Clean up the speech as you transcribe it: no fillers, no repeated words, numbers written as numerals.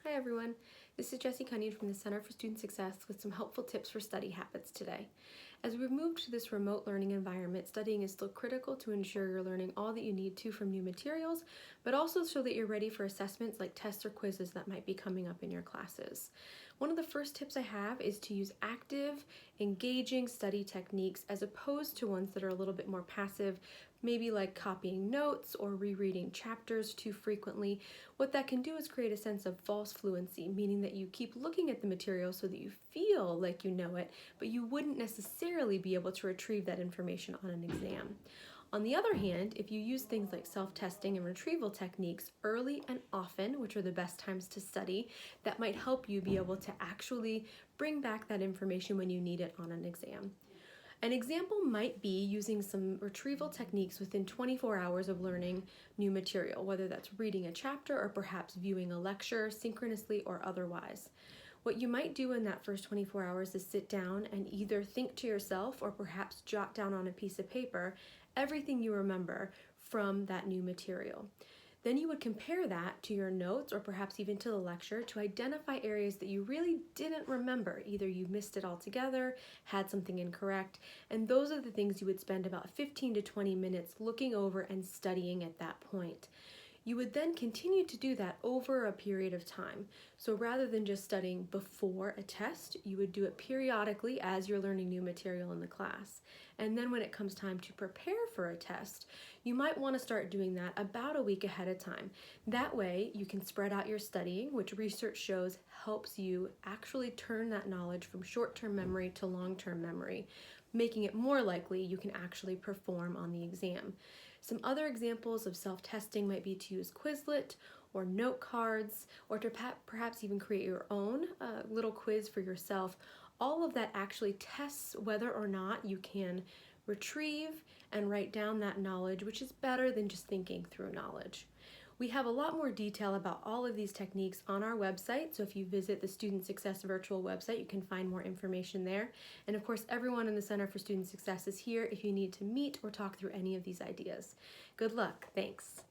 Hi everyone, this is Cunion from the Center for Student Success with some helpful tips for study habits today. As we've moved to this remote learning environment, studying is still critical to ensure you're learning all that you need to from new materials, but also so that you're ready for assessments like tests or quizzes that might be coming up in your classes. One of the first tips I have is to use active, engaging study techniques as opposed to ones that are a little bit more passive, maybe like copying notes or rereading chapters too frequently. What that can do is create a sense of false fluency, meaning that you keep looking at the material so that you feel like you know it, but you wouldn't necessarily be able to retrieve that information on an exam. On the other hand, if you use things like self-testing and retrieval techniques early and often, which are the best times to study, that might help you be able to actually bring back that information when you need it on an exam. An example might be using some retrieval techniques within 24 hours of learning new material, whether that's reading a chapter or perhaps viewing a lecture synchronously or otherwise. What you might do in that first 24 hours is sit down and either think to yourself or perhaps jot down on a piece of paper everything you remember from that new material. Then you would compare that to your notes or perhaps even to the lecture to identify areas that you really didn't remember. Either you missed it altogether, had something incorrect, and those are the things you would spend about 15 to 20 minutes looking over and studying at that point. You would then continue to do that over a period of time. So rather than just studying before a test, you would do it periodically as you're learning new material in the class. And then when it comes time to prepare for a test, you might want to start doing that about a week ahead of time. That way you can spread out your studying, which research shows helps you actually turn that knowledge from short-term memory to long-term memory, making it more likely you can actually perform on the exam. Some other examples of self-testing might be to use Quizlet or note cards, or to perhaps even create your own little quiz for yourself. All of that actually tests whether or not you can retrieve and write down that knowledge, which is better than just thinking through knowledge. We have a lot more detail about all of these techniques on our website, so if you visit the Student Success virtual website, you can find more information there. And of course, everyone in the Center for Student Success is here if you need to meet or talk through any of these ideas. Good luck. Thanks.